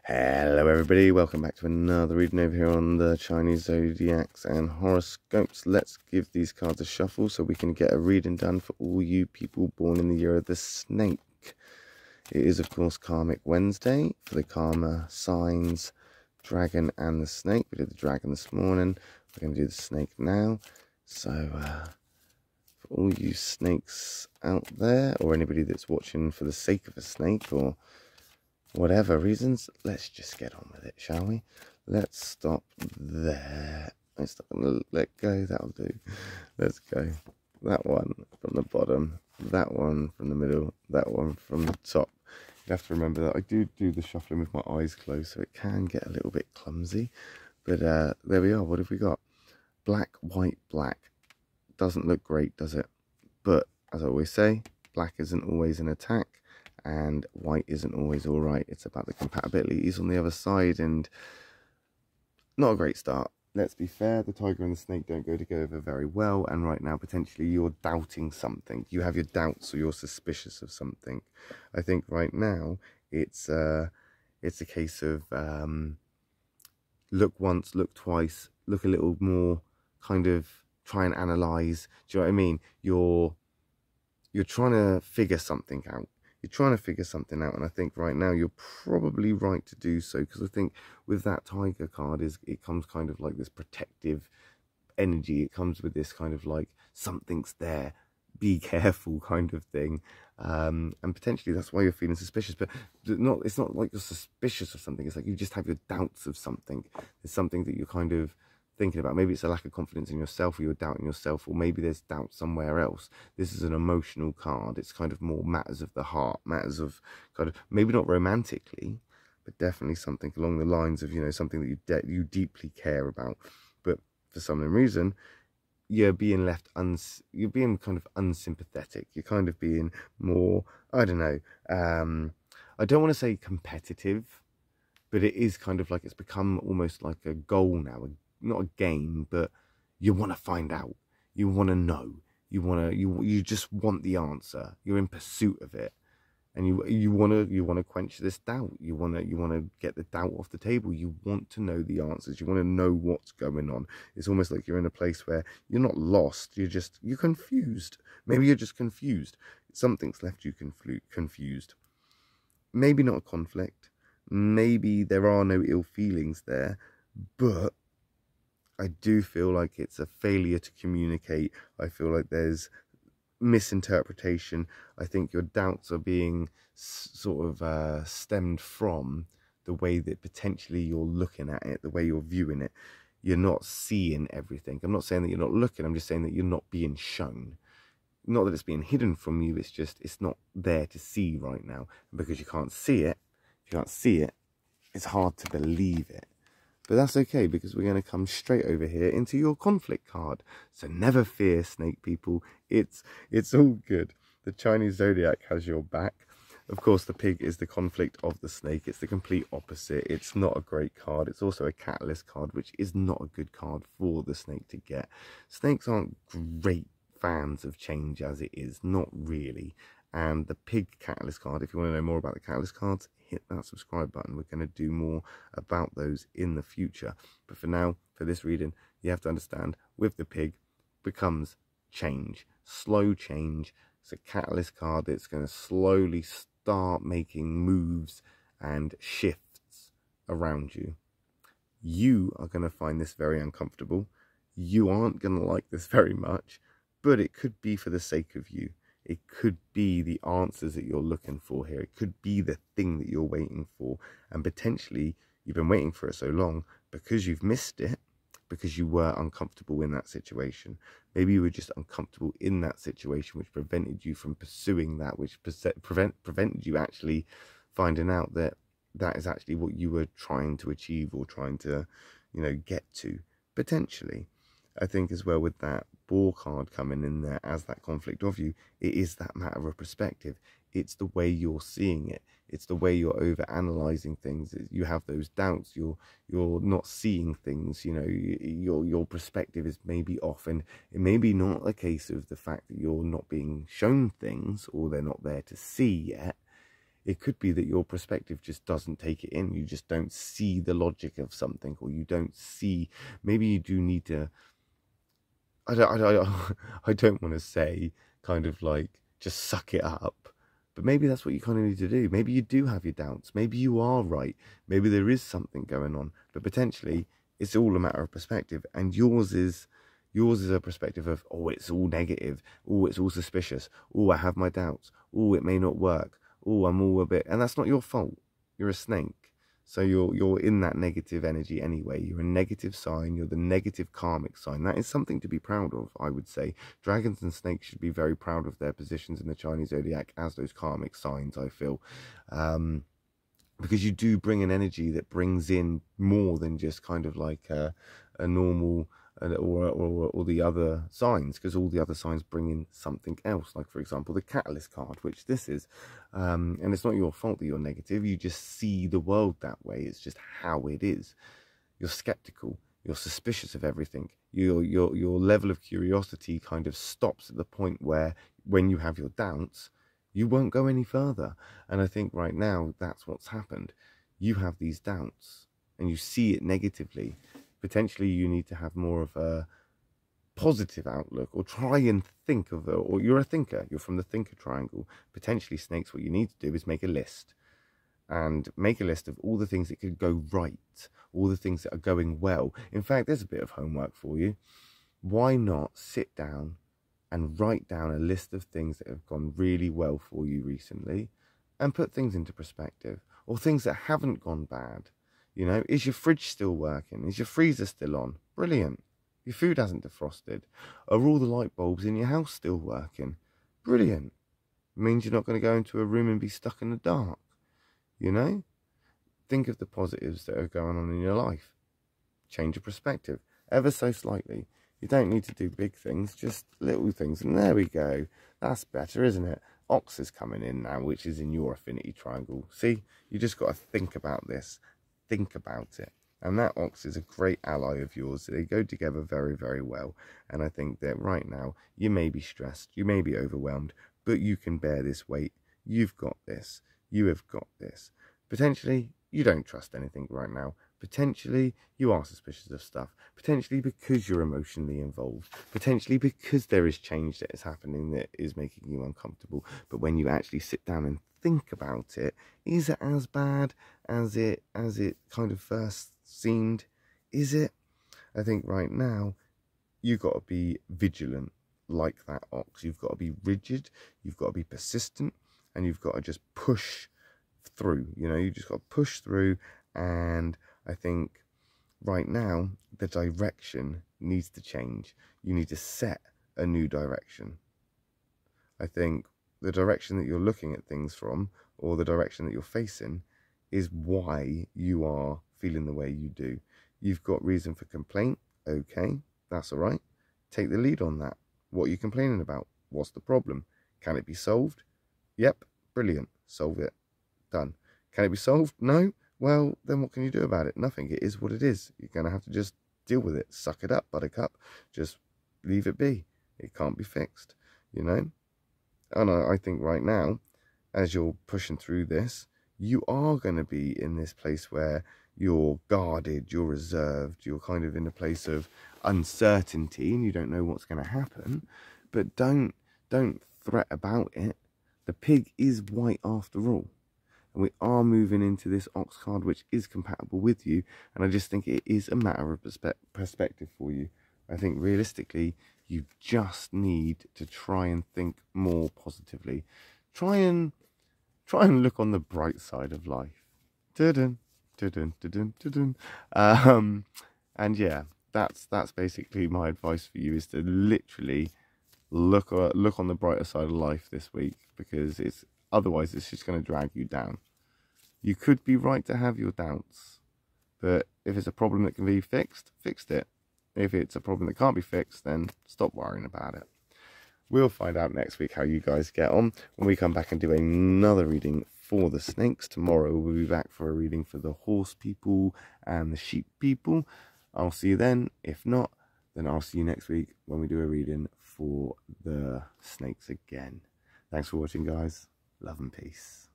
Hello everybody, welcome back to another reading over here on the Chinese Zodiacs and horoscopes. Let's give these cards a shuffle so we can get a reading done for all you people born in the year of the snake. It is of course Karmic Wednesday for the Karma signs, dragon and the snake. We did the dragon this morning, we're going to do the snake now. So for all you snakes out there, or anybody that's watching for the sake of a snake or whatever reasons, let's just get on with it, shall we? Let's stop there. Let's not let go, that'll do. Let's go. That one from the bottom, that one from the middle, that one from the top. You have to remember that I do the shuffling with my eyes closed, so it can get a little bit clumsy. But there we are. What have we got? Black, white, black. Doesn't look great, does it? But as I always say, black isn't always an attack. And white isn't always all right. It's about the compatibilities on the other side, and not a great start. Let's be fair, the tiger and the snake don't go together very well, and right now potentially you're doubting something. You have your doubts or you're suspicious of something. I think right now it's a case of look once, look twice, look a little more, kind of try and analyze. Do you know what I mean? You're trying to figure something out. You're trying to figure something out, and I think right now you're probably right to do so, because I think with that tiger card it comes kind of like this protective energy. It comes with this kind of like something's there, be careful kind of thing, and potentially that's why you're feeling suspicious. But it's not like you're suspicious of something. It's like you just have your doubts of something. There's something that you're kind of thinking about. Maybe it's a lack of confidence in yourself, or you're doubting yourself, or maybe there's doubt somewhere else. This is an emotional card. It's kind of more matters of the heart, matters of kind of, maybe not romantically, but definitely something along the lines of, you know, something that you deeply care about. But for some reason you're being you're being kind of unsympathetic. You're kind of being more, I don't know, I don't want to say competitive, but it is kind of like it's become almost like a goal now, not a game, but you want to find out, you want to know, you just want the answer. You're in pursuit of it, and you want to quench this doubt. You want to get the doubt off the table. You want to know the answers. You want to know what's going on. It's almost like you're in a place where you're not lost, you're confused. Maybe you're just confused. Something's left you confused. Maybe not a conflict, maybe there are no ill feelings there, but I do feel like it's a failure to communicate. I feel like there's misinterpretation. I think your doubts are being sort of stemmed from the way that potentially you're looking at it, the way you're viewing it. You're not seeing everything. I'm not saying that you're not looking, I'm just saying that you're not being shown. Not that it's being hidden from you, it's just, it's not there to see right now. And because you can't see it, it's hard to believe it. But that's okay, because we're going to come straight over here into your conflict card. So never fear, snake people. It's all good. The Chinese Zodiac has your back. Of course, the pig is the conflict of the snake. It's the complete opposite. It's not a great card. It's also a catalyst card, which is not a good card for the snake to get. Snakes aren't great fans of change as it is. Not really. And the pig catalyst card, if you want to know more about the catalyst cards, hit that subscribe button. We're going to do more about those in the future. But for now, for this reading, you have to understand, with the pig becomes change, slow change. It's a catalyst card that's going to slowly start making moves and shifts around you. You are going to find this very uncomfortable. You aren't going to like this very much, but it could be for the sake of you. It could be the answers that you're looking for here. It could be the thing that you're waiting for. And potentially you've been waiting for it so long because you've missed it, because you were uncomfortable in that situation. Maybe you were just uncomfortable in that situation, which prevented you from pursuing that, which prevented you actually finding out that that is actually what you were trying to achieve or trying to, you know, get to, potentially. I think as well with that boar card coming in there as that conflict of you, it is that matter of perspective. It's the way you're seeing it. It's the way you're over analyzing things. You have those doubts. You're not seeing things. You know, your perspective is maybe off, and it may be not a case of the fact that you're not being shown things or they're not there to see yet. It could be that your perspective just doesn't take it in. You just don't see the logic of something, or you don't see, maybe you do need to, I don't want to say kind of like just suck it up, but maybe that's what you kind of need to do. Maybe you do have your doubts. Maybe you are right. Maybe there is something going on, but potentially it's all a matter of perspective. And yours is a perspective of, oh, it's all negative. Oh, it's all suspicious. Oh, I have my doubts. Oh, it may not work. Oh, I'm all a bit, and that's not your fault. You're a snake. So you're in that negative energy anyway. You're a negative sign. You're the negative karmic sign. That is something to be proud of, I would say. Dragons and snakes should be very proud of their positions in the Chinese Zodiac as those karmic signs, I feel. Because you do bring an energy that brings in more than just kind of like a normal or the other signs, because all the other signs bring in something else, like for example the catalyst card, which this is, and it's not your fault that you're negative. You just see the world that way. It's just how it is. You're skeptical, you're suspicious of everything. Your level of curiosity kind of stops at the point where, when you have your doubts, you won't go any further. And I think right now that's what's happened. You have these doubts and you see it negatively. Potentially you need to have more of a positive outlook, or try and think of it. Or you're a thinker, you're from the thinker triangle. Potentially, snakes, what you need to do is make a list, and make a list of all the things that could go right, all the things that are going well. In fact, there's a bit of homework for you. Why not sit down and write down a list of things that have gone really well for you recently, and put things into perspective, or things that haven't gone bad. You know, is your fridge still working? Is your freezer still on? Brilliant. Your food hasn't defrosted. Are all the light bulbs in your house still working? Brilliant. It means you're not going to go into a room and be stuck in the dark. You know? Think of the positives that are going on in your life. Change your perspective ever so slightly. You don't need to do big things, just little things. And there we go. That's better, isn't it? Ox is coming in now, which is in your affinity triangle. See, you just got to think about this. Think about it. And that ox is a great ally of yours. They go together very, very well. And I think that right now, you may be stressed, you may be overwhelmed, but you can bear this weight. You've got this. You have got this. Potentially, you don't trust anything right now. Potentially, you are suspicious of stuff. Potentially because you're emotionally involved. Potentially because there is change that is happening that is making you uncomfortable. But when you actually sit down and think about it, is it as bad as it kind of first seemed? Is it? I think right now you've got to be vigilant like that ox. You've got to be rigid, you've got to be persistent, and you've got to just push through. You know, you just got to push through. And I think right now the direction needs to change. You need to set a new direction. I think the direction that you're looking at things from, or the direction that you're facing, is why you are feeling the way you do. You've got reason for complaint. Okay, that's all right. Take the lead on that. What are you complaining about? What's the problem? Can it be solved? Yep, brilliant. Solve it. Done. Can it be solved? No? Well, then what can you do about it? Nothing. It is what it is. You're going to have to just deal with it. Suck it up, buttercup. Just leave it be. It can't be fixed, you know? And I think right now, as you're pushing through this, you are going to be in this place where you're guarded, you're reserved, you're kind of in a place of uncertainty, and you don't know what's going to happen. But don't fret about it. The pig is white after all. And we are moving into this ox card, which is compatible with you. And I just think it is a matter of perspective for you. I think realistically, you just need to try and think more positively. Try and look on the bright side of life. Dun-dun, dun-dun, dun-dun, dun-dun. And yeah, that's basically my advice for you, is to literally look on the brighter side of life this week, because otherwise it's just going to drag you down. You could be right to have your doubts, but if it's a problem that can be fixed, fixed it. If it's a problem that can't be fixed, then stop worrying about it. We'll find out next week how you guys get on when we come back and do another reading for the snakes. Tomorrow we'll be back for a reading for the horse people and the sheep people. I'll see you then. If not, then I'll see you next week when we do a reading for the snakes again. Thanks for watching, guys. Love and peace.